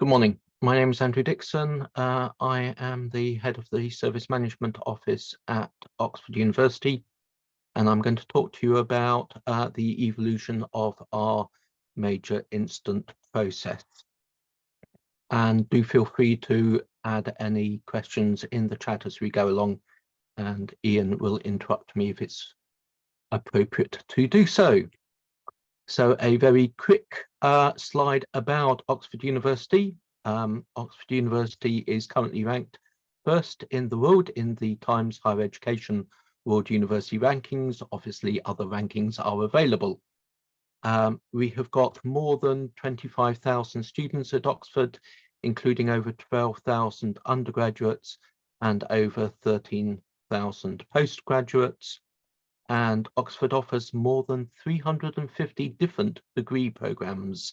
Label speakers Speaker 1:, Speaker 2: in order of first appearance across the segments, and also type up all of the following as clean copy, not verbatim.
Speaker 1: Good morning. My name is Andrew Dixon. I am the head of the Service Management Office at Oxford University, and I'm going to talk to you about the evolution of our major incident process. And do feel free to add any questions in the chat as we go along, and Ian will interrupt me if it's appropriate to do so. So a very quick slide about Oxford University. Oxford University is currently ranked first in the world in the Times Higher Education World University Rankings. Obviously, other rankings are available. We have got more than 25,000 students at Oxford, including over 12,000 undergraduates and over 13,000 postgraduates. And Oxford offers more than 350 different degree programs,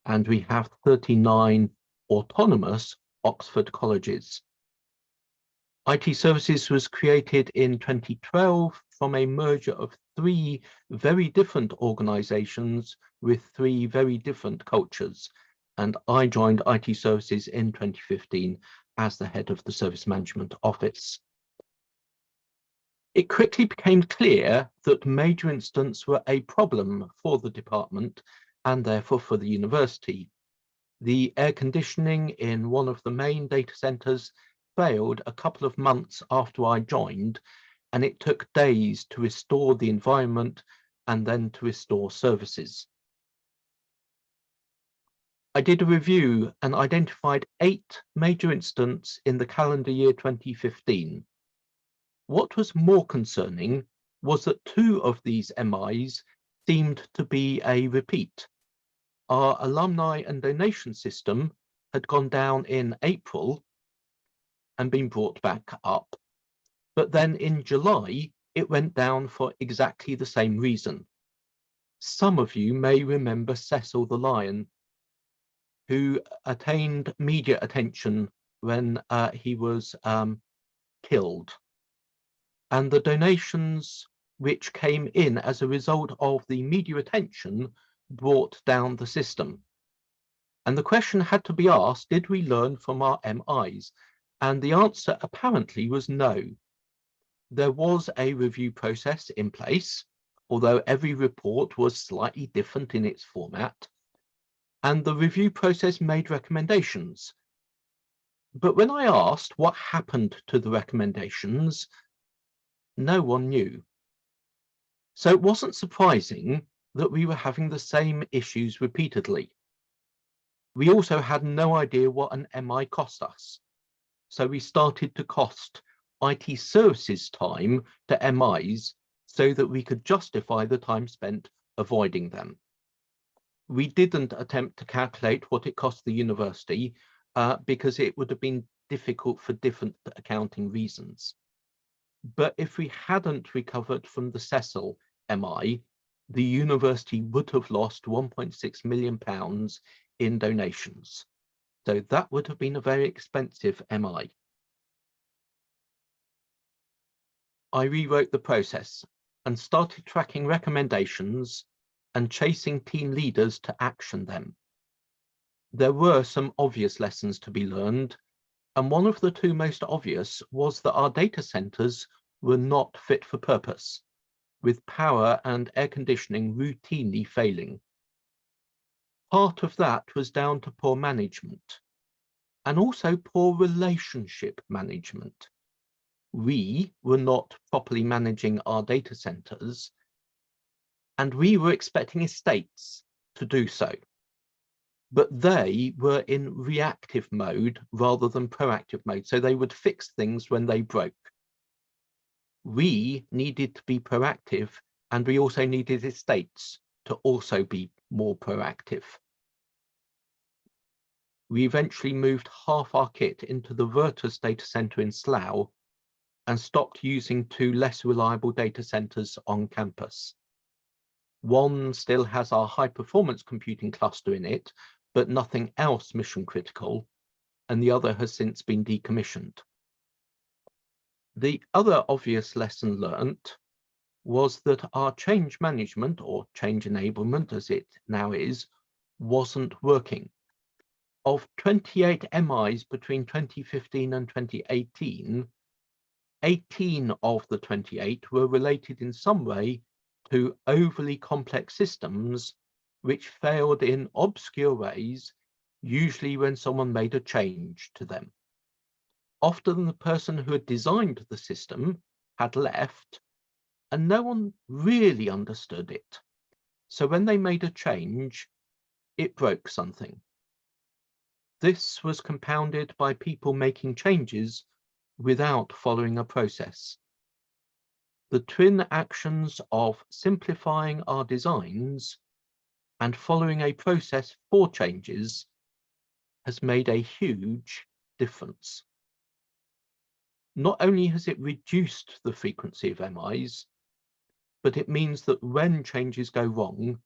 Speaker 1: and we have 39 autonomous Oxford colleges. IT Services was created in 2012 from a merger of three very different organisations with three very different cultures, and I joined IT Services in 2015 as the head of the Service Management Office. It quickly became clear that major incidents were a problem for the department and therefore for the university. The air conditioning in one of the main data centres failed a couple of months after I joined, and it took days to restore the environment and then to restore services. I did a review and identified 8 major incidents in the calendar year 2015. What was more concerning was that 2 of these MIs seemed to be a repeat. Our alumni and donation system had gone down in April and been brought back up, but then in July it went down for exactly the same reason. Some of you may remember Cecil the Lion, who attained media attention when he was killed. And the donations which came in as a result of the media attention brought down the system. And the question had to be asked, did we learn from our MIs? And the answer apparently was no. There was a review process in place, although every report was slightly different in its format. And the review process made recommendations. But when I asked what happened to the recommendations, no one knew. So it wasn't surprising that we were having the same issues repeatedly. We also had no idea what an MI cost us. So we started to cost IT services time to MIs so that we could justify the time spent avoiding them. We didn't attempt to calculate what it cost the university because it would have been difficult for different accounting reasons. But if we hadn't recovered from the Cecil MI, the university would have lost £1.6 million in donations. So that would have been a very expensive MI. I rewrote the process and started tracking recommendations and chasing team leaders to action them. There were some obvious lessons to be learned, and one of the 2 most obvious was that our data centres were not fit for purpose, with power and air conditioning routinely failing. Part of that was down to poor management, and also poor relationship management. We were not properly managing our data centres, and we were expecting estates to do so. But they were in reactive mode rather than proactive mode, so they would fix things when they broke. We needed to be proactive, and we also needed estates to also be more proactive. We eventually moved half our kit into the Virtus data centre in Slough and stopped using 2 less reliable data centres on campus. One still has our high-performance computing cluster in it, but nothing else mission critical, and the other has since been decommissioned. The other obvious lesson learnt was that our change management, or change enablement as it now is, wasn't working. Of 28 MIs between 2015 and 2018, 18 of the 28 were related in some way to overly complex systems which failed in obscure ways, usually when someone made a change to them. Often the person who had designed the system had left and no one really understood it. So when they made a change, it broke something. This was compounded by people making changes without following a process. The twin actions of simplifying our designs and following a process for changes has made a huge difference. Not only has it reduced the frequency of MIs, but it means that when changes go wrong,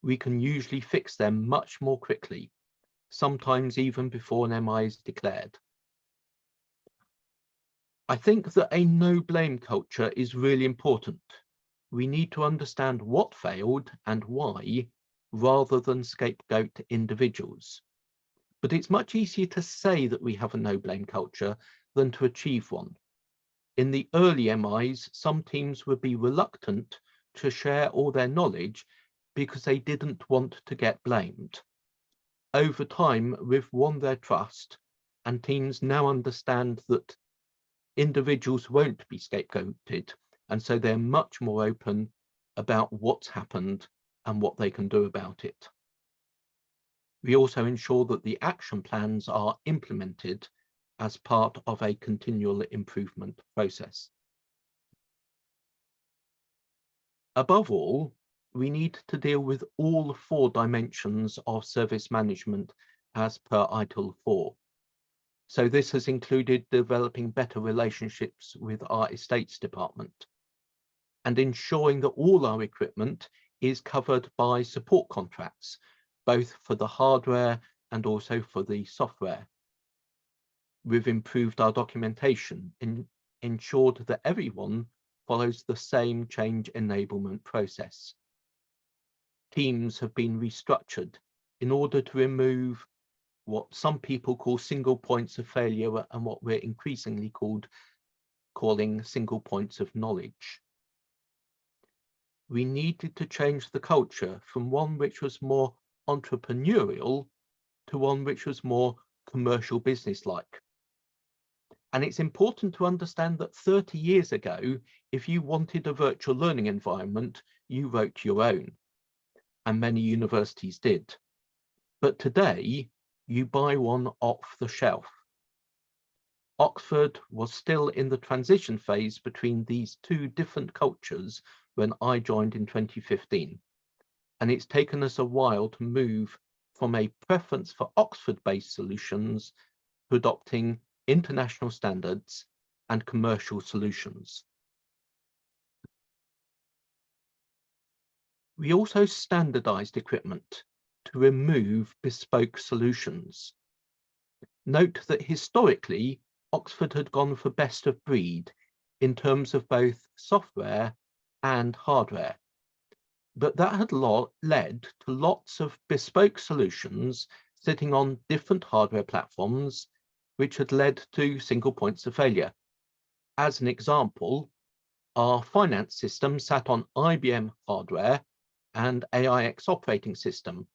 Speaker 1: we can usually fix them much more quickly, sometimes even before an MI is declared. I think that a no-blame culture is really important. We need to understand what failed and why, rather than scapegoat individuals. But it's much easier to say that we have a no-blame culture than to achieve one. In the early MIs, some teams would be reluctant to share all their knowledge because they didn't want to get blamed. Over time, we've won their trust, and teams now understand that individuals won't be scapegoated, and so they're much more open about what's happened and what they can do about it. We also ensure that the action plans are implemented as part of a continual improvement process. Above all, we need to deal with all 4 dimensions of service management as per ITIL 4. So this has included developing better relationships with our estates department and ensuring that all our equipment is covered by support contracts, both for the hardware and also for the software. We've improved our documentation and ensured that everyone follows the same change enablement process. Teams have been restructured in order to remove what some people call single points of failure and what we're increasingly calling single points of knowledge. We needed to change the culture from one which was more entrepreneurial to one which was more commercial business-like. And it's important to understand that 30 years ago, if you wanted a virtual learning environment, you wrote your own, and many universities did. But today, you buy one off the shelf. Oxford was still in the transition phase between these 2 different cultures when I joined in 2015. And it's taken us a while to move from a preference for Oxford-based solutions to adopting international standards and commercial solutions. We also standardized equipment to remove bespoke solutions. Note that historically, Oxford had gone for best of breed in terms of both software and hardware. But that had led to lots of bespoke solutions sitting on different hardware platforms, which had led to single points of failure. As an example, our finance system sat on IBM hardware and AIX operating system,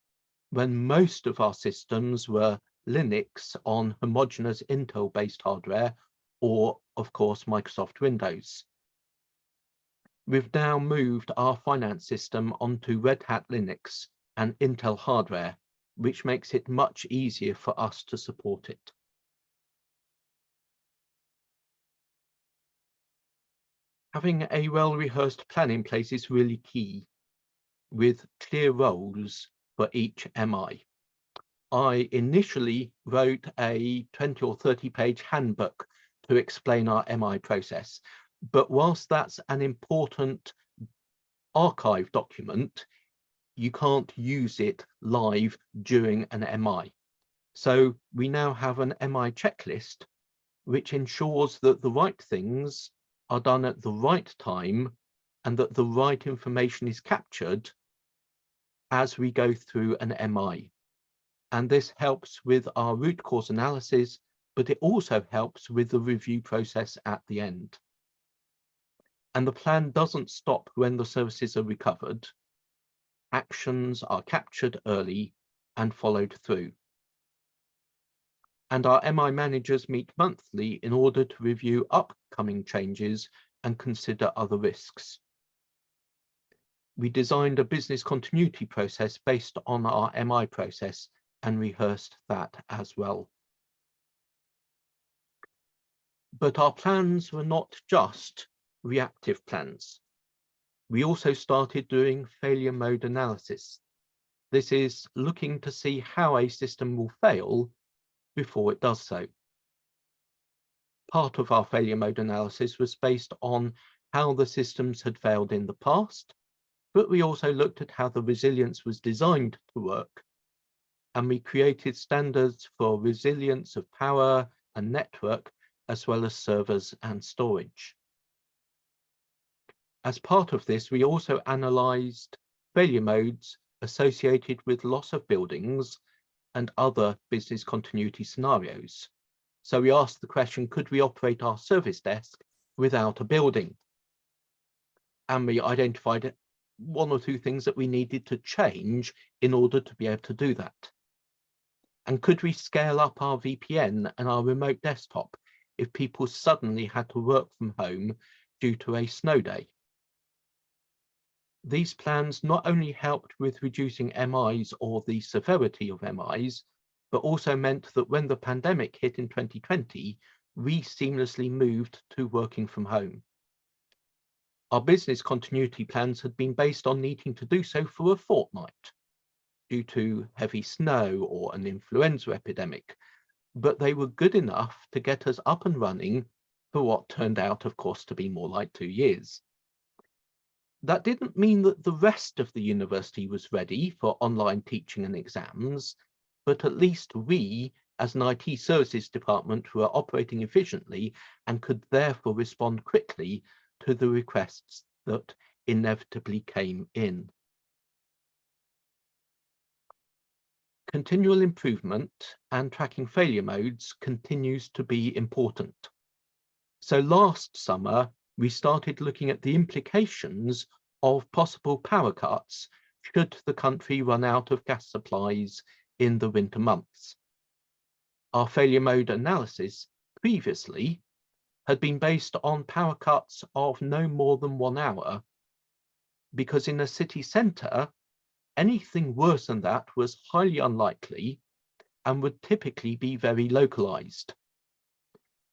Speaker 1: when most of our systems were Linux on homogeneous Intel-based hardware, or, of course, Microsoft Windows. We've now moved our finance system onto Red Hat Linux and Intel hardware, which makes it much easier for us to support it. Having a well-rehearsed plan in place is really key, with clear roles for each MI. I initially wrote a 20 or 30-page handbook to explain our MI process, but whilst that's an important archive document, you can't use it live during an MI. So we now have an MI checklist, which ensures that the right things are done at the right time and that the right information is captured as we go through an MI. and this helps with our root cause analysis, but it also helps with the review process at the end. And the plan doesn't stop when the services are recovered. Actions are captured early and followed through. And our MI managers meet monthly in order to review upcoming changes and consider other risks. We designed a business continuity process based on our MI process and rehearsed that as well. But our plans were not just reactive plans. We also started doing failure mode analysis. This is looking to see how a system will fail before it does so. Part of our failure mode analysis was based on how the systems had failed in the past, but we also looked at how the resilience was designed to work, and we created standards for resilience of power and network, as well as servers and storage. As part of this, we also analysed failure modes associated with loss of buildings and other business continuity scenarios. So we asked the question, could we operate our service desk without a building? And we identified one or two things that we needed to change in order to be able to do that. And could we scale up our VPN and our remote desktop if people suddenly had to work from home due to a snow day? These plans not only helped with reducing MIs or the severity of MIs, but also meant that when the pandemic hit in 2020, we seamlessly moved to working from home. Our business continuity plans had been based on needing to do so for a fortnight due to heavy snow or an influenza epidemic, but they were good enough to get us up and running for what turned out, of course, to be more like 2 years. That didn't mean that the rest of the university was ready for online teaching and exams, but at least we, as an IT services department, were operating efficiently and could therefore respond quickly to the requests that inevitably came in. Continual improvement and tracking failure modes continues to be important. So last summer, we started looking at the implications of possible power cuts should the country run out of gas supplies in the winter months. Our failure mode analysis previously had been based on power cuts of no more than 1 hour, because in a city centre, anything worse than that was highly unlikely and would typically be very localized.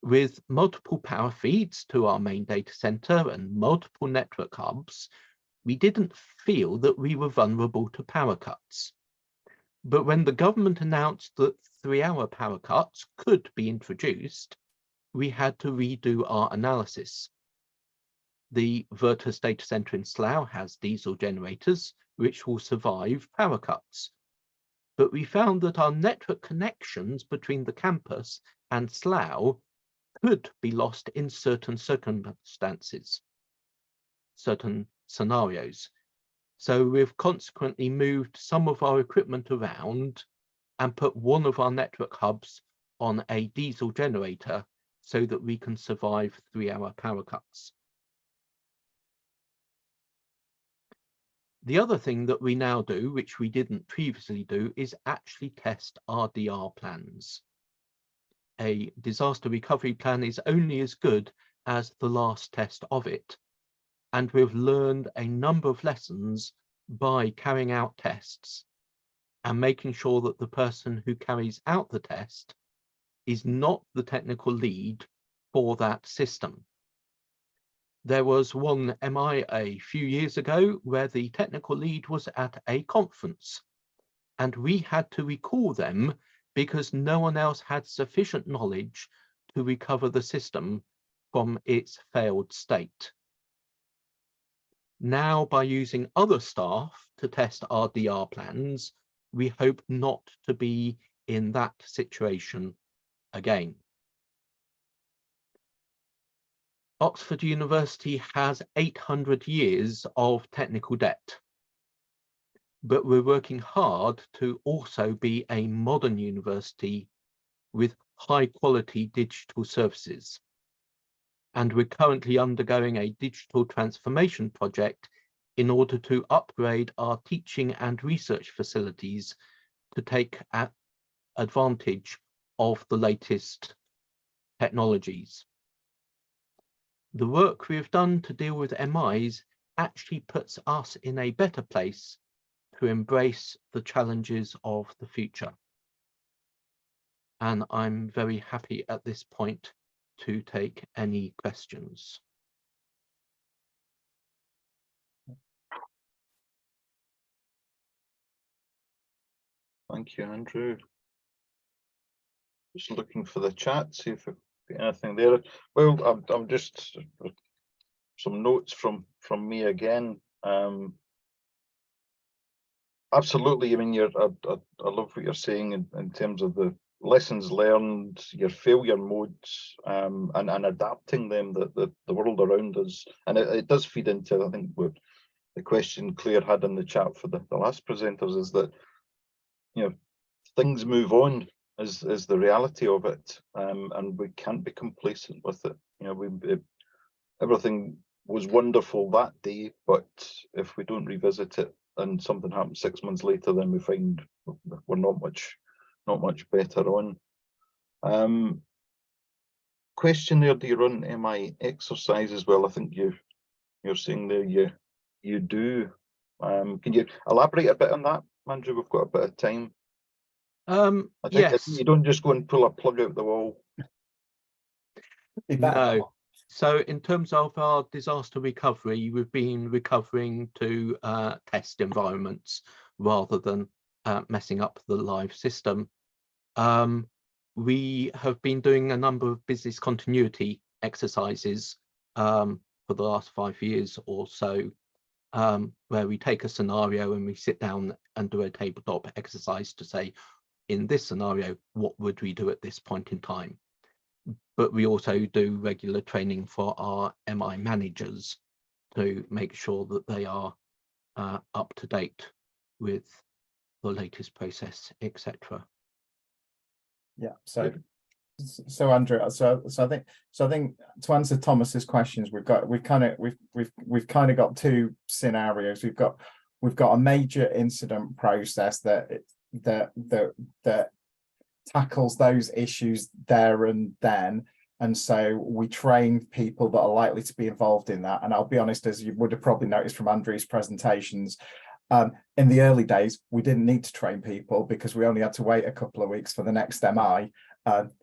Speaker 1: With multiple power feeds to our main data center and multiple network hubs, we didn't feel that we were vulnerable to power cuts. But when the government announced that 3-hour power cuts could be introduced, we had to redo our analysis. The Virtus data center in Slough has diesel generators, which will survive power cuts. But we found that our network connections between the campus and Slough could be lost in certain circumstances, certain scenarios. So we've consequently moved some of our equipment around and put one of our network hubs on a diesel generator so that we can survive 3-hour power cuts. The other thing that we now do, which we didn't previously do, is actually test RDR plans. A disaster recovery plan is only as good as the last test of it. And we've learned a number of lessons by carrying out tests and making sure that the person who carries out the test is not the technical lead for that system. There was one MI a few years ago where the technical lead was at a conference, and we had to recall them because no one else had sufficient knowledge to recover the system from its failed state. Now, by using other staff to test RDR plans, we hope not to be in that situation again. Oxford University has 800 years of technical debt. but we're working hard to also be a modern university with high quality digital services. And we're currently undergoing a digital transformation project in order to upgrade our teaching and research facilities to take advantage of the latest technologies. The work we have done to deal with MIs actually puts us in a better place to embrace the challenges of the future. And I'm very happy at this point to take any questions.
Speaker 2: Thank you, Andrew. Just looking for the chat, see if there's anything there. Well, I'm just some notes from me again. Absolutely. I mean, I love what you're saying in terms of the lessons learned, your failure modes, and adapting them. The world around us, and it does feed into, I think, what the question Claire had in the chat for the last presenters, is that, you know, things move on is the reality of it, and we can't be complacent with it. You know, everything was wonderful that day, but if we don't revisit it and something happens 6 months later, then we find we're not much better on. Question there: do you run MI exercises? Well, I think you're saying there you do. Can you elaborate a bit on that, Andrew? We've got a bit of time.
Speaker 1: Yes.
Speaker 2: You don't just go and pull a plug out the wall.
Speaker 1: No. So in terms of our disaster recovery, we've been recovering to test environments rather than messing up the live system. We have been doing a number of business continuity exercises for the last 5 years or so, where we take a scenario and we sit down and do a tabletop exercise to say, in this scenario, what would we do at this point in time? But we also do regular training for our MI managers to make sure that they are up to date with the latest process, etc.
Speaker 3: Yeah. So Andrew, so I think to answer Thomas's questions, we've kind of got two scenarios. We've got a major incident process that tackles those issues there and then, and so we train people that are likely to be involved in that. And I'll be honest, as you would have probably noticed from Andrew's presentations, in the early days we didn't need to train people because we only had to wait a couple of weeks for the next MI.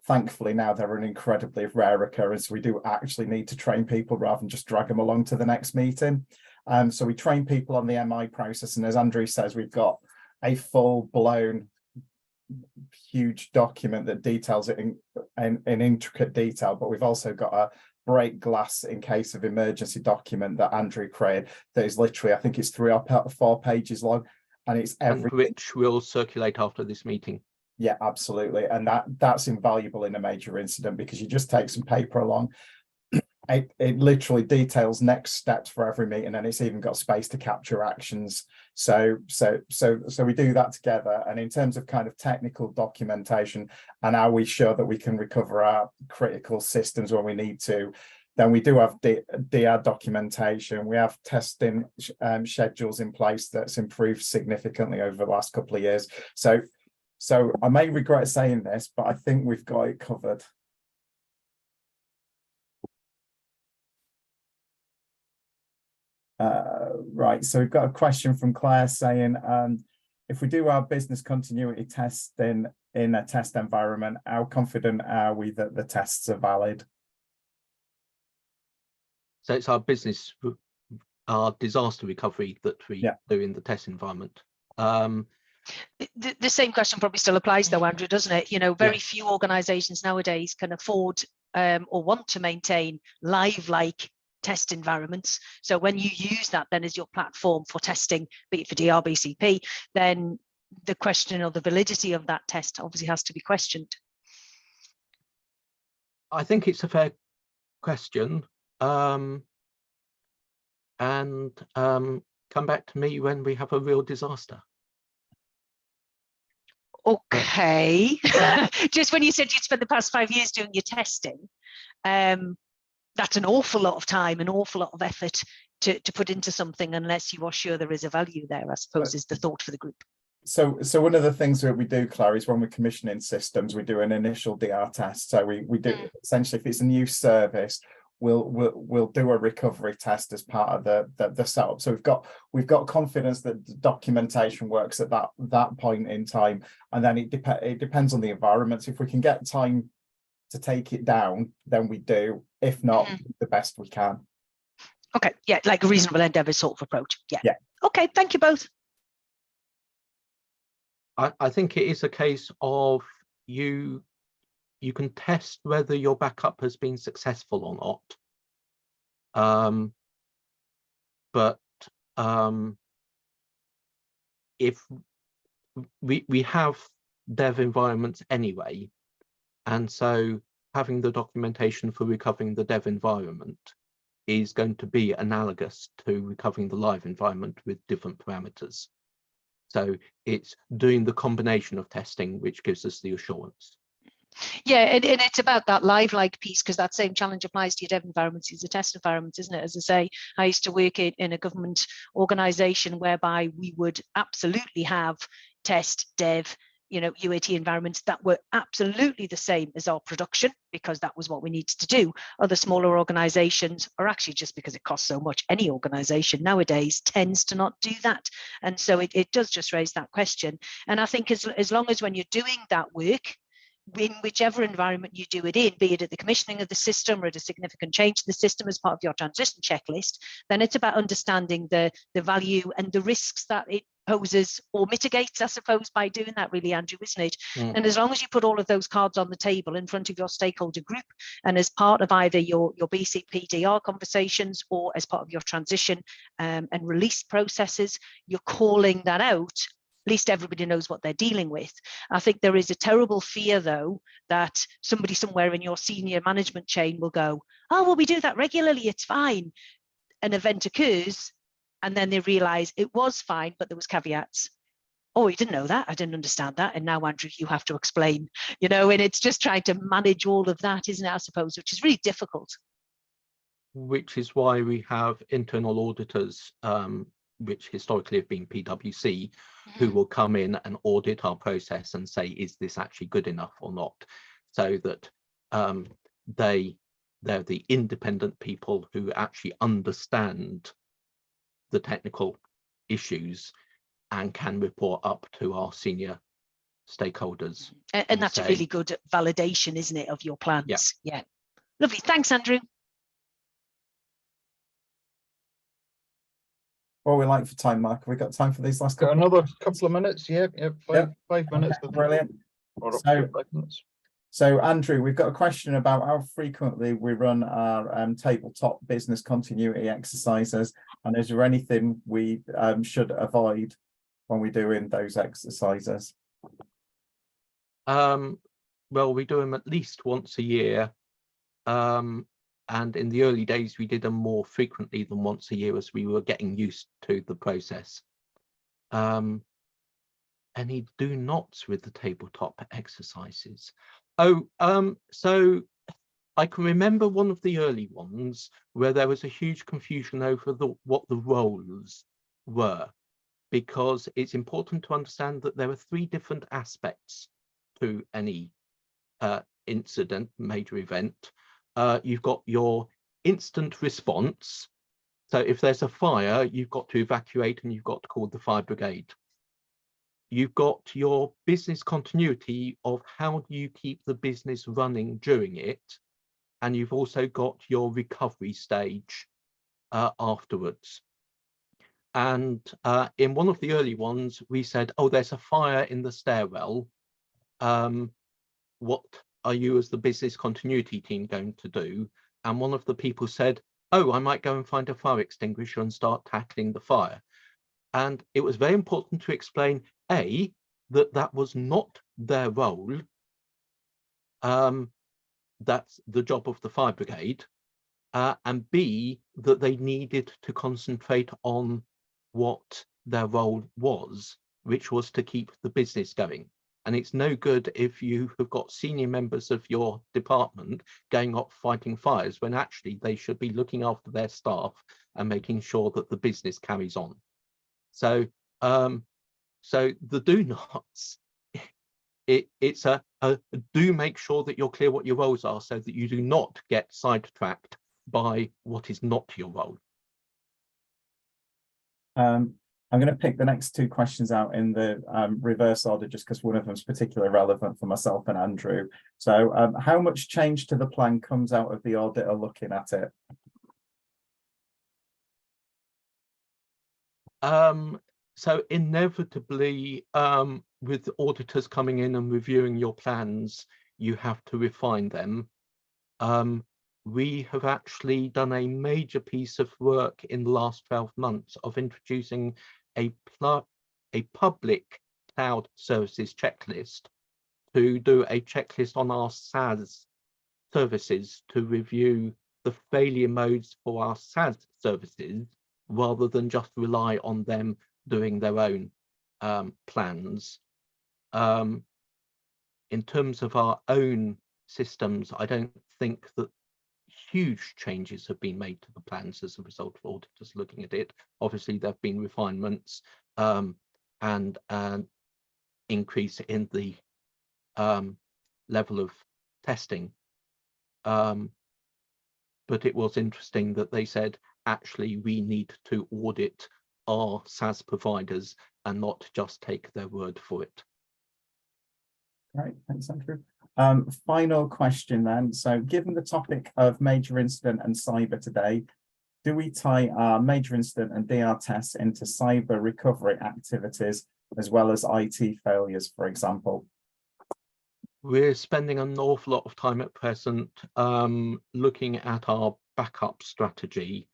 Speaker 3: Thankfully now they're an incredibly rare occurrence. We do actually need to train people rather than just drag them along to the next meeting. So we train people on the MI process, and as Andrew says, we've got a full-blown huge document that details it in intricate detail, but we've also got a break glass in case of emergency document that Andrew created that is literally, I think it's 3 or 4 pages long, and it's everything,
Speaker 1: which will circulate after this meeting.
Speaker 3: Yeah, absolutely. And that's invaluable in a major incident because you just take some paper along. It literally details next steps for every meeting, and it's even got space to capture actions. So we do that together. And in terms of kind of technical documentation and how we show that we can recover our critical systems when we need to, then we do have DR documentation. We have testing schedules in place that's improved significantly over the last couple of years. So I may regret saying this, but I think we've got it covered. Right, so we've got a question from Claire saying, if we do our business continuity testing in a test environment, how confident are we that the tests are valid?
Speaker 1: So it's our disaster recovery that we do in the test environment.
Speaker 4: The same question probably still applies though, Andrew, doesn't it? You know, very few organisations nowadays can afford or want to maintain live-like test environments. So when you use that then as your platform for testing, be it for DRBCP, then the question or the validity of that test obviously has to be questioned.
Speaker 1: I think it's a fair question. And come back to me when we have a real disaster.
Speaker 4: Okay. Just when you said you'd spent the past 5 years doing your testing, that's an awful lot of time, an awful lot of effort to put into something unless you are sure there is a value there, I suppose, is the thought for the group.
Speaker 3: So one of the things that we do, Claire, is when we're commissioning systems, we do an initial DR test. So we do essentially, if it's a new service, we'll do a recovery test as part of the setup. So we've got confidence that the documentation works at that point in time, and then it depends on the environment. If we can get time to take it down, then we do. If not, the best we can.
Speaker 4: Okay, yeah, like a reasonable endeavour sort of approach.
Speaker 3: Yeah.
Speaker 4: Okay, thank you both.
Speaker 1: I think it is a case of you can test whether your backup has been successful or not. But if we have dev environments anyway, and so having the documentation for recovering the dev environment is going to be analogous to recovering the live environment with different parameters. So it's doing the combination of testing which gives us the assurance.
Speaker 4: Yeah, and it's about that live-like piece, because that same challenge applies to your dev environments as a test environment, isn't it? As I say, I used to work in a government organisation whereby we would absolutely have test, dev, UAT environments that were absolutely the same as our production, because that was what we needed to do. Other smaller organizations, or actually just because it costs so much, any organization nowadays tends to not do that. And so it does just raise that question. And I think as long as when you're doing that work, in whichever environment you do it in, be it at the commissioning of the system or at a significant change to the system as part of your transition checklist, then it's about understanding the value and the risks that it poses or mitigates, I suppose, by doing that, really, Andrew, isn't it? And as long as you put all of those cards on the table in front of your stakeholder group, and as part of either your BCPDR conversations or as part of your transition and release processes, you're calling that out, at least everybody knows what they're dealing with. I think there is a terrible fear, though, that somebody somewhere in your senior management chain will go, oh, well, we do that regularly, it's fine. An event occurs, and then they realize it was fine, but there was caveats. Oh, you didn't know that, I didn't understand that, and now, Andrew, you have to explain, and it's just trying to manage all of that, isn't it, I suppose, which is really difficult.
Speaker 1: Which is why we have internal auditors, which historically have been PwC, who will come in and audit our process and say, is this actually good enough or not? So that they're the independent people who actually understand the technical issues and can report up to our senior stakeholders.
Speaker 4: And that's a really good validation, isn't it, of your plans? Yeah. Lovely. Thanks, Andrew.
Speaker 3: What are we like for time, Mark? Have we got time for these last
Speaker 2: Got
Speaker 3: couple?
Speaker 2: Another couple of minutes, yeah, 5 minutes.
Speaker 3: Okay, brilliant.
Speaker 2: Or up to 5 minutes.
Speaker 3: So, Andrew, we've got a question about how frequently we run our tabletop business continuity exercises, and is there anything we should avoid when we're doing those exercises?
Speaker 1: Well, we do them at least once a year. And in the early days, we did them more frequently than once a year as we were getting used to the process. Any do nots with the tabletop exercises? So I can remember one of the early ones where there was a huge confusion over what the roles were, because it's important to understand that there are 3 different aspects to any incident, major event. You've got your instant response. So if there's a fire, you've got to evacuate and you've got to call the fire brigade. You've got your business continuity of how do you keep the business running during it. And you've also got your recovery stage afterwards. And in one of the early ones, we said, oh, there's a fire in the stairwell. What are you as the business continuity team going to do? And one of the people said, oh, I might go and find a fire extinguisher and start tackling the fire. And it was very important to explain, A, that was not their role. That's the job of the fire brigade. And B, that they needed to concentrate on what their role was, which was to keep the business going. And it's no good if you have got senior members of your department going off fighting fires when actually they should be looking after their staff and making sure that the business carries on. So so the do nots, it's a do make sure that you're clear what your roles are so that you do not get sidetracked by what is not your role.
Speaker 3: I'm going to pick the next two questions out in the reverse order, just because one of them is particularly relevant for myself and Andrew. So how much change to the plan comes out of the auditor looking at it?
Speaker 1: So inevitably, with auditors coming in and reviewing your plans, you have to refine them. We have actually done a major piece of work in the last 12 months of introducing a public cloud services checklist to do a checklist on our SaaS services to review the failure modes for our SaaS services rather than just rely on them doing their own plans. In terms of our own systems, I don't think that huge changes have been made to the plans as a result of auditors looking at it. Obviously, there have been refinements and an increase in the level of testing. But it was interesting that they said, actually, we need to audit our SaaS providers and not just take their word for it.
Speaker 3: Right, thanks, Andrew. Final question then. So given the topic of major incident and cyber today, do we tie our major incident and DR tests into cyber recovery activities as well as IT failures, for example?
Speaker 1: We're spending an awful lot of time at present looking at our backup strategy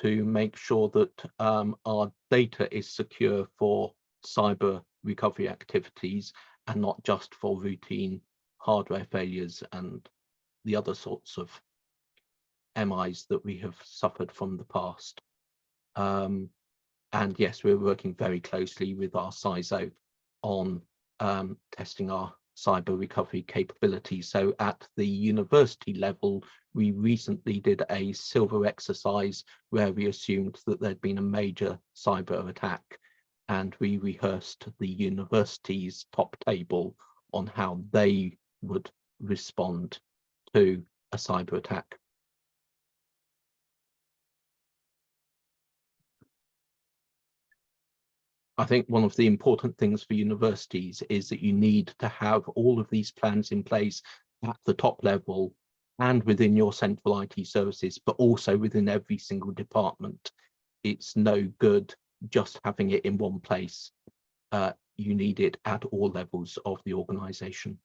Speaker 1: to make sure that our data is secure for cyber recovery activities and not just for routine hardware failures and the other sorts of MIs that we have suffered from the past. And yes, we're working very closely with our CISO on testing our cyber recovery capabilities. So at the university level, we recently did a silver exercise where we assumed that there'd been a major cyber attack, and we rehearsed the university's top table on how they would respond to a cyber attack. I think one of the important things for universities is that you need to have all of these plans in place at the top level and within your central IT services, but also within every single department. It's no good just having it in one place. You need it at all levels of the organization.